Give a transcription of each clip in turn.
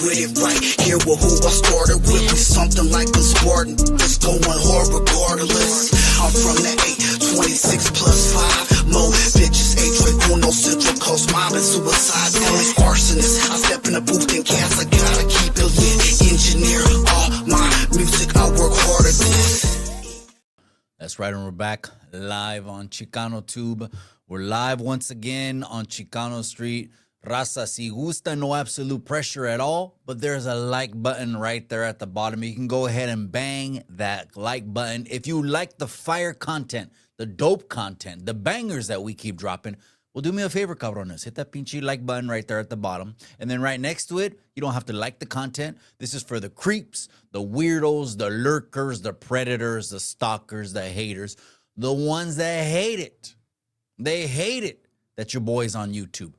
with it right here with who I started with. We something like the Spartan, it's going hard regardless. I'm from the 826 plus 5. Mo bitches, H00ter's, Central Coast mob and suicide. Always arsonists. I step in the booth and cats, I gotta keep it lit. Engineer all my music, I work hard at this. That's right, and we're back live on Chicano Tube. We're live once again on Chicano Street. Raza, si gusta, no absolute pressure at all, but there's a like button right there at the bottom. You can go ahead and bang that like button. If you like the fire content, the dope content, the bangers that we keep dropping, well, do me a favor, cabrones. Hit that pinchy like button right there at the bottom. And then right next to it, you don't have to like the content. This is for the creeps, the weirdos, the lurkers, the predators, the stalkers, the haters, the ones that hate it. They hate it that your boy's on YouTube.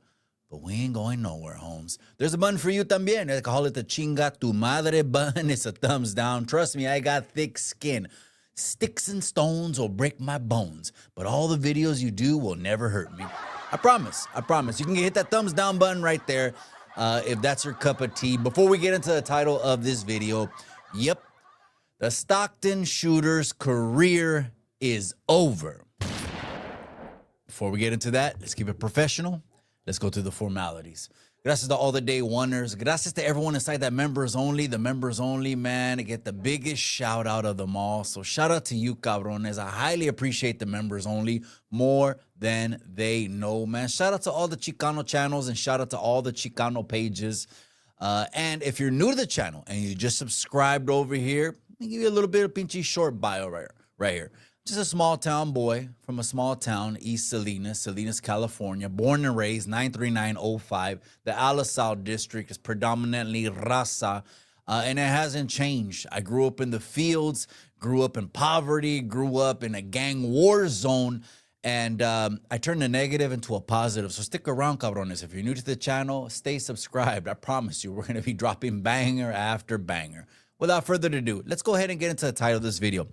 But we ain't going nowhere, Holmes. There's a button for you también. I call it the chinga tu madre button. It's a thumbs down. Trust me, I got thick skin. Sticks and stones will break my bones, but all the videos you do will never hurt me. I promise. I promise. You can hit that thumbs down button right there if that's your cup of tea. Before we get into the title of this video, yep, the Stockton shooter's career is over. Before we get into that, let's keep it professional. Let's go through the formalities. Gracias to all the day oneers. Gracias to everyone inside that members only. The members only, man, get the biggest shout out of them all. So shout out to you, cabrones. I highly appreciate the members only more than they know, man. Shout out to all the Chicano channels and shout out to all the Chicano pages. And if you're new to the channel and you just subscribed over here, let me give you a little bit of pinchy short bio right here. Just a small town boy from a small town, East Salinas, California, born and raised 93905. The Alisal district is predominantly raza, and it hasn't changed. I grew up in the fields, grew up in poverty, grew up in a gang war zone, and I turned a negative into a positive. So stick around, cabrones. If you're new to the channel, stay subscribed. I promise you, we're going to be dropping banger after banger. Without further ado, let's go ahead and get into the title of this video.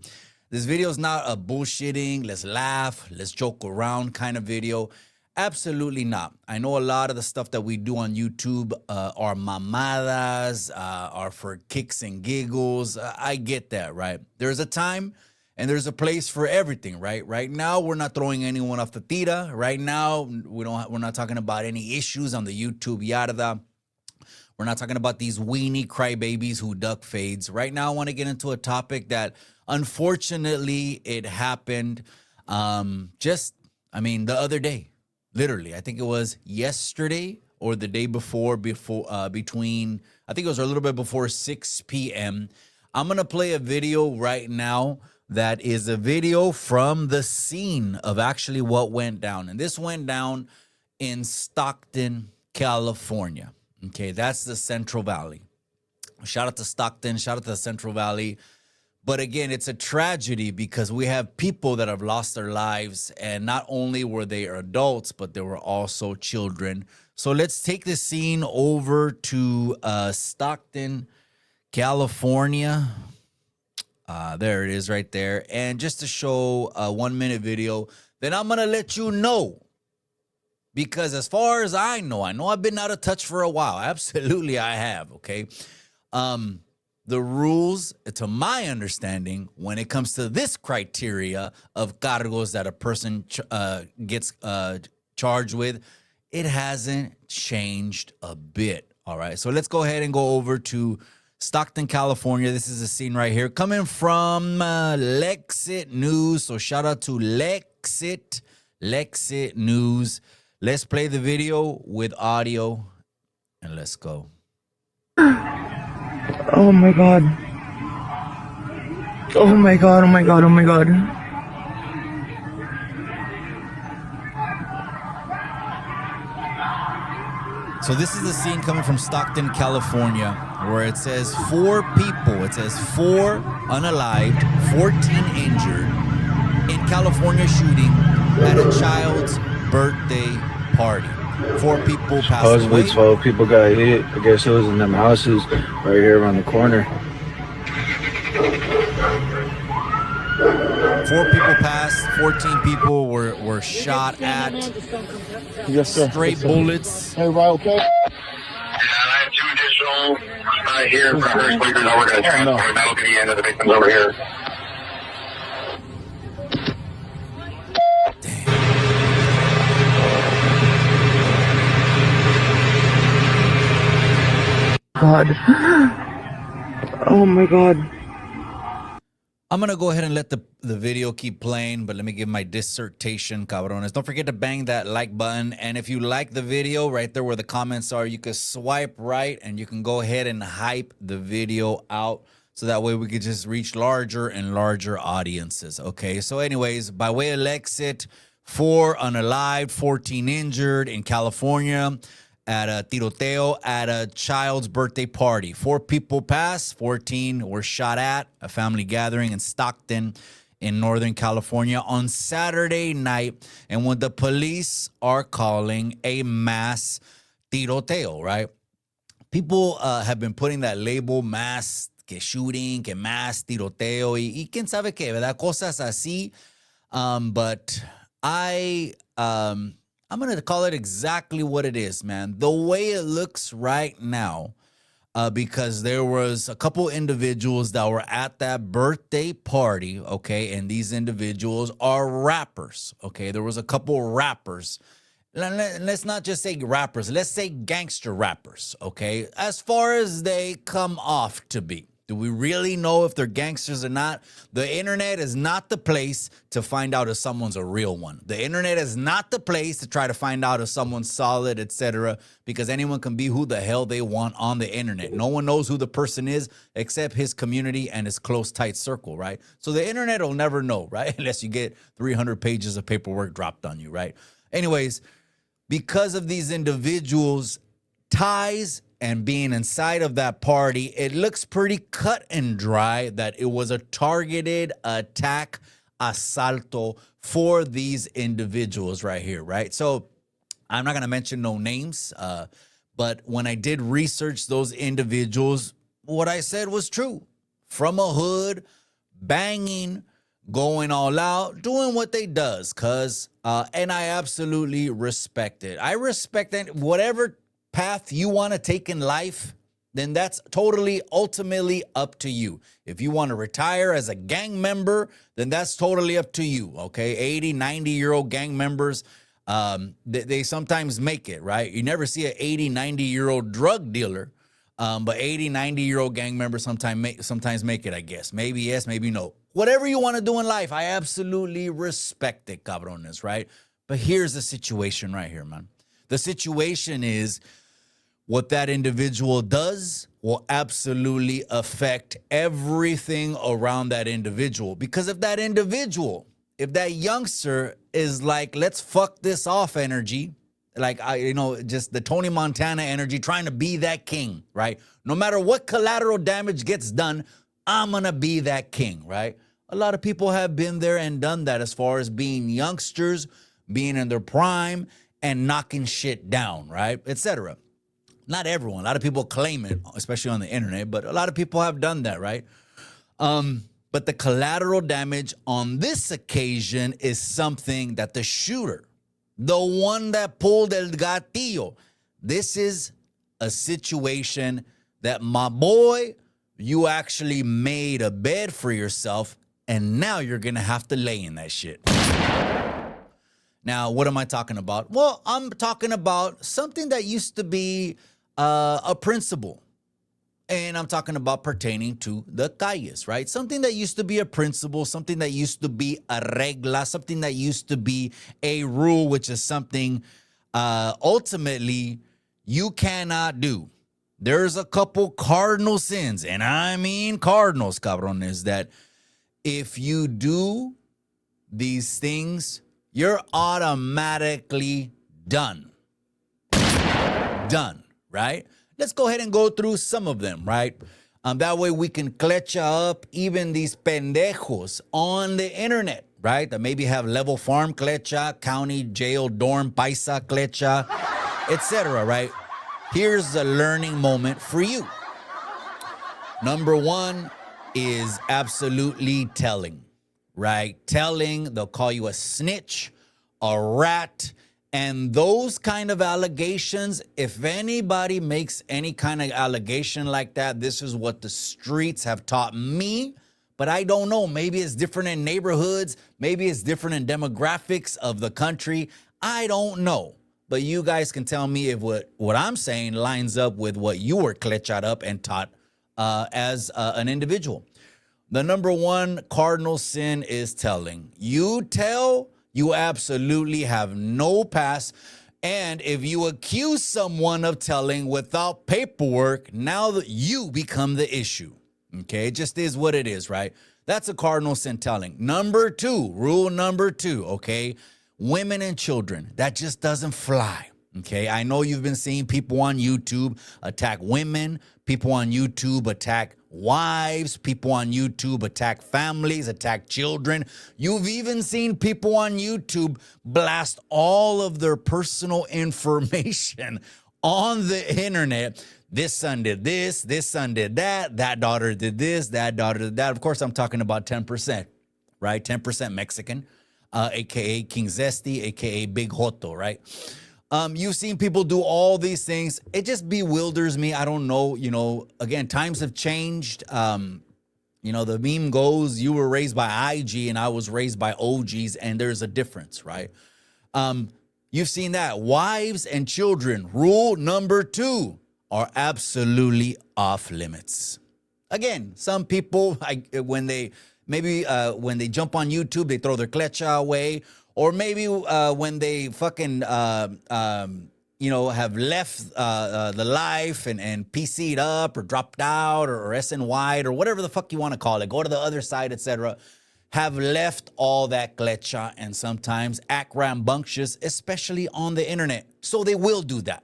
This video is not a bullshitting, let's laugh, let's joke around kind of video. Absolutely not. I know a lot of the stuff that we do on YouTube are mamadas, are for kicks and giggles. I get that, right? There's a time and there's a place for everything, right? Right now, we're not throwing anyone off the tira. Right now, we're not talking about any issues on the YouTube yada. We're not talking about these weenie crybabies who duck fades. Right now, I want to get into a topic that, unfortunately, it happened the other day. Literally, I think it was yesterday or the day before, I think it was a little bit before 6 p.m. I'm going to play a video right now that is a video from the scene of actually what went down. And this went down in Stockton, California. Okay, that's the Central Valley. Shout out to Stockton, shout out to the Central Valley. But again, it's a tragedy because we have people that have lost their lives, and not only were they adults, but they were also children. So let's take the scene over to Stockton, California. There it is right there. And just to show a 1-minute video, then I'm going to let you know. Because as far as I know I've been out of touch for a while. Absolutely, I have, okay? The rules, to my understanding, when it comes to this criteria of cargos that a person gets charged with, it hasn't changed a bit, all right? So let's go ahead and go over to Stockton, California. This is a scene right here coming from Lexit News. So shout out to Lexit News. Let's play the video with audio and let's go. Oh my god. Oh my god, oh my god, oh my god. So this is the scene coming from Stockton, California, where it says 4 people. It says 4 unalived, 14 injured in California shooting at a child's birthday party. 4 people passed away. Supposedly 12 people got hit. I guess it was in them houses right here around the corner. 4 people passed. 14 people were shot at. Yes, sir. Straight bullets. Everybody okay? Yeah, I like you just individual here from First Bleachers that we're going to transport. That'll be the end of the victims over here. God. Oh my God. I'm going to go ahead and let the video keep playing, but let me give my dissertation, cabrones. Don't forget to bang that like button. And if you like the video, right there where the comments are, you can swipe right and you can go ahead and hype the video out. So that way we could just reach larger and larger audiences. Okay, so anyways, by way of exit, 4 unalived, 14 injured in California at a tiroteo at a child's birthday party. 4 people passed, 14 were shot at a family gathering in Stockton in Northern California on Saturday night, and what the police are calling a mass tiroteo, right? People have been putting that label mass que shooting, que mass tiroteo, y quién sabe qué, ¿verdad? Cosas así. But I'm going to call it exactly what it is, man. The way it looks right now, because there was a couple individuals that were at that birthday party, okay? And these individuals are rappers, okay? There was a couple rappers. Let's not just say rappers. Let's say gangster rappers, okay? As far as they come off to be. Do we really know if they're gangsters or not? The internet is not the place to find out if someone's a real one. The internet is not the place to try to find out if someone's solid, etc., because anyone can be who the hell they want on the internet. No one knows who the person is except his community and his close, tight circle, right? So the internet will never know, right? Unless you get 300 pages of paperwork dropped on you, right? Anyways, because of these individuals' ties and being inside of that party, it looks pretty cut and dry that it was a targeted attack, asalto for these individuals right here, right? So I'm not going to mention no names, but when I did research those individuals, what I said was true. From a hood, banging, going all out, doing what they does, and I absolutely respect it. I respect that whatever path you want to take in life, then that's totally ultimately up to you. If you want to retire as a gang member, then that's totally up to you, okay? 80, 90-year-old gang members, they sometimes make it, right? You never see an 80, 90-year-old drug dealer, but 80, 90-year-old gang members sometimes make it, I guess. Maybe yes, maybe no. Whatever you want to do in life, I absolutely respect it, cabrones, right? But here's the situation right here, man. The situation is what that individual does will absolutely affect everything around that individual. Because if that individual, if that youngster is like, let's fuck this off energy, like, just the Tony Montana energy, trying to be that king, right? No matter what collateral damage gets done, I'm going to be that king, right? A lot of people have been there and done that as far as being youngsters, being in their prime, and knocking shit down, right? Etc. Not everyone. A lot of people claim it, especially on the internet, but a lot of people have done that, right? But the collateral damage on this occasion is something that the shooter, the one that pulled el gatillo, this is a situation that, my boy, you actually made a bed for yourself, and now you're going to have to lay in that shit. Now, what am I talking about? Well, I'm talking about something that used to be a principle. And I'm talking about pertaining to the calles, right? Something that used to be a principle, something that used to be a regla, something that used to be a rule, which is something ultimately you cannot do. There's a couple cardinal sins, and I mean cardinals, cabrones, that if you do these things, you're automatically done. Done, right? Let's go ahead and go through some of them, right? That way we can clutch up even these pendejos on the internet, right? That maybe have level farm clecha, county jail dorm paisa clecha, etc., right? Here's a learning moment for you. Number one is absolutely telling, right? Telling, they'll call you a snitch, a rat, And those kind of allegations, if anybody makes any kind of allegation like that, this is what the streets have taught me. But I don't know. Maybe it's different in neighborhoods. Maybe it's different in demographics of the country. I don't know. But you guys can tell me if what I'm saying lines up with what you were klechad up and taught as an individual. The number one cardinal sin is telling. You tell, you absolutely have no pass. And if you accuse someone of telling without paperwork, now that you become the issue. Okay, it just is what it is, right? That's a cardinal sin, telling. Number two, rule number two, okay? Women and children, that just doesn't fly. Okay, I know you've been seeing people on YouTube attack women, people on YouTube attack wives, people on YouTube attack families, attack children. You've even seen people on YouTube blast all of their personal information on the internet. This son did this son did that daughter did this, that daughter did that. Of course, I'm talking about 10%, right? 10% Mexican, aka King Zesty, aka Big Joto, right? You've seen people do all these things. It just bewilders me. I don't know, again, times have changed. The meme goes, you were raised by IG and I was raised by OGs, and there's a difference, right? You've seen that. Wives and children, rule number two, are absolutely off limits. Again, some people, when they jump on YouTube, they throw their klecha away. Or maybe when they fucking, have left the life and PC'd up or dropped out or SNY'd or whatever the fuck you want to call it, go to the other side, etc., have left all that klecha and sometimes act rambunctious, especially on the internet. So they will do that.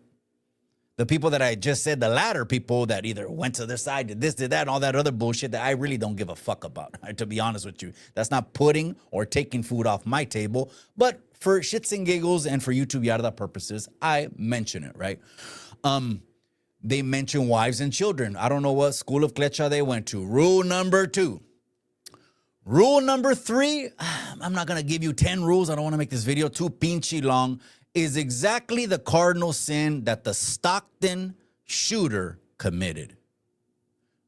The people that I just said, the latter people that either went to their side, did this, did that, and all that other bullshit that I really don't give a fuck about, to be honest with you. That's not putting or taking food off my table. But for shits and giggles and for YouTube Yarda purposes, I mention it, right? They mention wives and children. I don't know what school of klecha they went to. Rule number two. Rule number three, I'm not going to give you 10 rules. I don't want to make this video too pinchy long. Is exactly the cardinal sin that the Stockton shooter committed.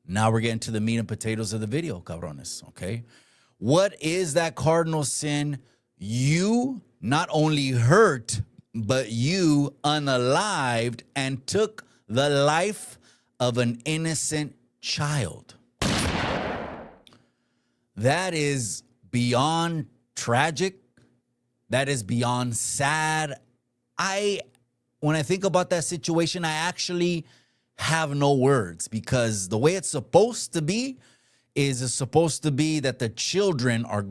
Now we're getting to the meat and potatoes of the video, cabrones, okay? What is that cardinal sin? You not only hurt, but you unalived and took the life of an innocent child. That is beyond tragic. That is beyond sad. When I think about that situation, I actually have no words, because the way it's supposed to be is it's supposed to be that the children are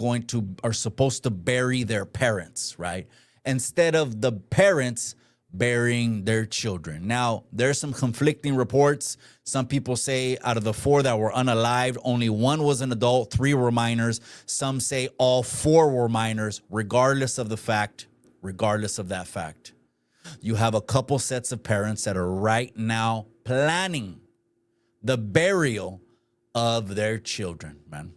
supposed to bury their parents, right? Instead of the parents burying their children. Now, there's some conflicting reports. Some people say out of the 4 that were unalived, only 1 was an adult, 3 were minors. Some say all 4 were minors, regardless of that fact. You have a couple sets of parents that are right now planning the burial of their children, man.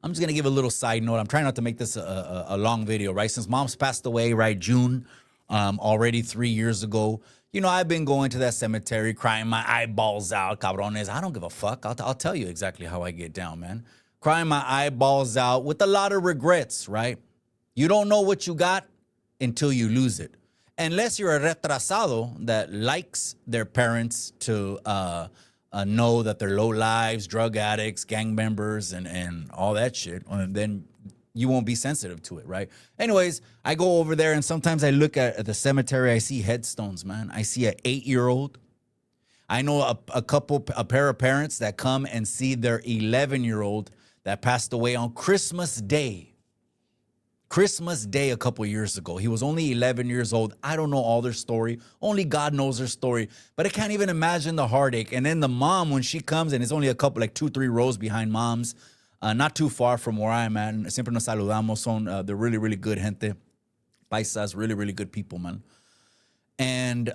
I'm just going to give a little side note. I'm trying not to make this a long video, right? Since mom's passed away, right, June, already 3 years ago, I've been going to that cemetery, crying my eyeballs out, cabrones. I don't give a fuck. I'll tell you exactly how I get down, man. Crying my eyeballs out with a lot of regrets, right? You don't know what you got until you lose it. Unless you're a retrasado that likes their parents to know that they're low lives, drug addicts, gang members, and all that shit, then you won't be sensitive to it, right? Anyways, I go over there, and sometimes I look at the cemetery. I see headstones, man. I see an 8-year-old. I know a pair of parents that come and see their 11-year-old that passed away on Christmas Day. Christmas Day a couple years ago. He was only 11 years old. I don't know all their story. Only God knows their story. But I can't even imagine the heartache. And then the mom, when she comes, and it's only a couple, like 2-3 rows behind mom's, not too far from where I'm at. Siempre nos saludamos. They're really, really good gente. Paisas, really, really good people, man. And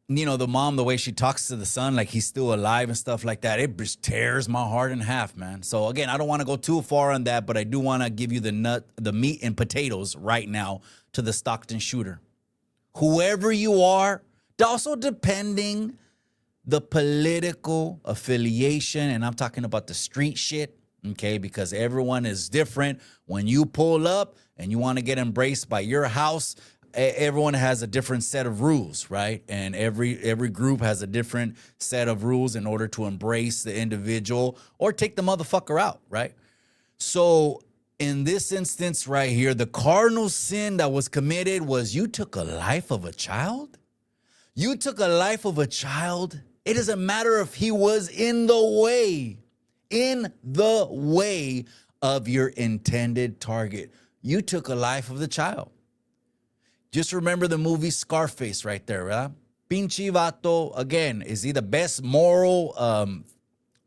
the mom, the way she talks to the son, like he's still alive and stuff like that, it just tears my heart in half, man. So again, I don't want to go too far on that, but I do want to give you the meat and potatoes right now to the Stockton shooter. Whoever you are, also depending the political affiliation, and I'm talking about the street shit, okay, because everyone is different. When you pull up and you want to get embraced by your house, everyone has a different set of rules, right? And every group has a different set of rules in order to embrace the individual or take the motherfucker out, right? So in this instance right here, the cardinal sin that was committed was you took a life of a child. You took a life of a child. It doesn't matter if he was in the way of your intended target. You took a life of the child. Just remember the movie Scarface right there, right? Pinche vato, again, is he the best moral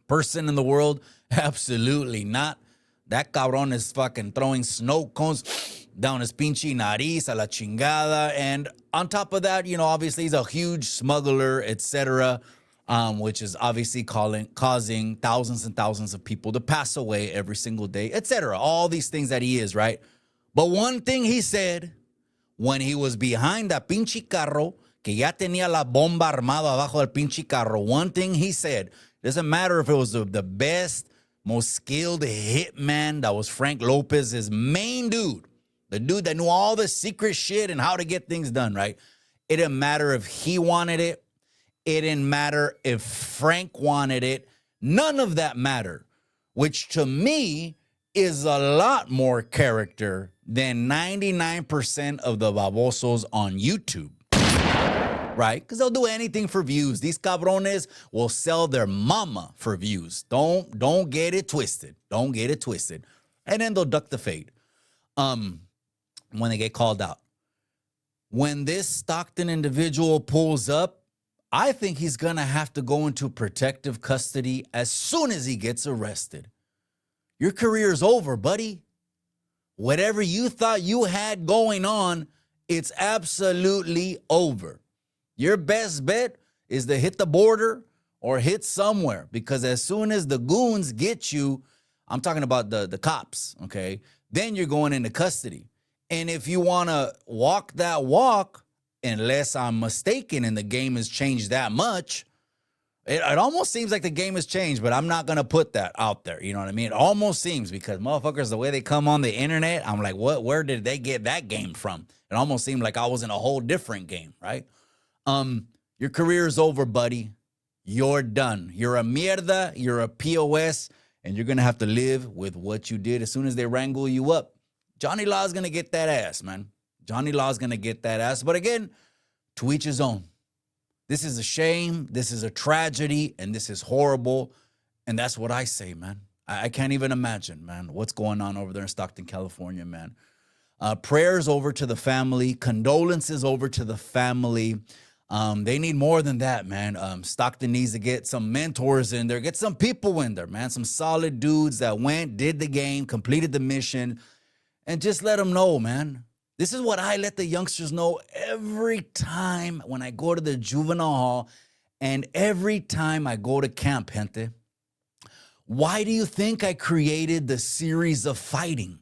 person in the world? Absolutely not. That cabrón is fucking throwing snow cones down his pinche nariz a la chingada. And on top of that, obviously he's a huge smuggler, etc., which is obviously causing thousands and thousands of people to pass away every single day, etc. All these things that he is, right? But one thing he said when he was behind that pinche carro, que ya tenía la bomba armada abajo del pinche carro, one thing he said, doesn't matter if it was the best, most skilled hitman that was Frank Lopez, his main dude, the dude that knew all the secret shit and how to get things done, right? It didn't matter if he wanted it. It didn't matter if Frank wanted it. None of that mattered, which to me is a lot more character than 99% of the babosos on YouTube, right? Because they'll do anything for views. These cabrones will sell their mama for views. Don't get it twisted. Don't get it twisted. And then they'll duck the fade when they get called out. When this Stockton individual pulls up, I think he's going to have to go into protective custody as soon as he gets arrested. Your career's over, buddy. Whatever you thought you had going on, it's absolutely over. Your best bet is to hit the border or hit somewhere, because as soon as the goons get you, I'm talking about the cops, okay, then you're going into custody. And if you want to walk that walk, unless I'm mistaken and the game has changed that much, it almost seems like the game has changed, but I'm not going to put that out there. You know what I mean? It almost seems, because motherfuckers, the way they come on the internet, I'm like, where did they get that game from? It almost seemed like I was in a whole different game, right? Your career is over, buddy. You're done. You're a mierda. You're a POS, and you're going to have to live with what you did. As soon as they wrangle you up, Johnny Law's going to get that ass, man. Johnny Law's going to get that ass. But again, to each his own. This is a shame, this is a tragedy, and this is horrible. And that's what I say, man. I can't even imagine, man, what's going on over there in Stockton, California, man. Prayers over to the family. Condolences over to the family. They need more than that, man. Stockton needs to get some mentors in there. Get some people in there, man. Some solid dudes that went, did the game, completed the mission, and just let them know, man. This is what I let the youngsters know every time when I go to the juvenile hall and every time I go to camp, gente. Why do you think I created the series of fighting?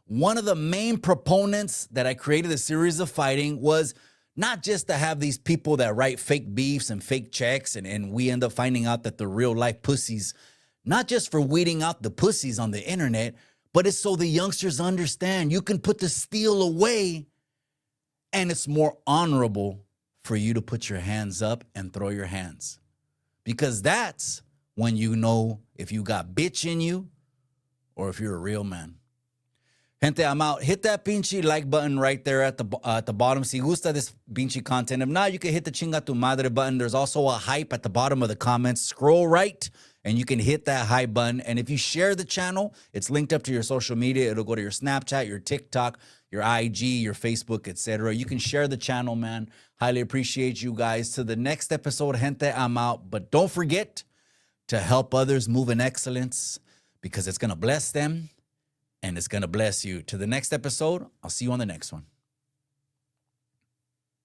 One of the main proponents that I created the series of fighting was not just to have these people that write fake beefs and fake checks and we end up finding out that they're real life pussies, not just for weeding out the pussies on the internet, but it's so the youngsters understand you can put the steel away and it's more honorable for you to put your hands up and throw your hands. Because that's when you know if you got bitch in you or if you're a real man. Gente, I'm out. Hit that pinche like button right there at the bottom. Si gusta this pinche content. If not, you can hit the chinga tu madre button. There's also a hype at the bottom of the comments. Scroll right and you can hit that hype button. And if you share the channel, it's linked up to your social media. It'll go to your Snapchat, your TikTok, your IG, your Facebook, etc. You can share the channel, man. Highly appreciate you guys. To the next episode, gente, I'm out. But don't forget to help others move in excellence, because it's going to bless them and it's going to bless you. To the next episode, I'll see you on the next one.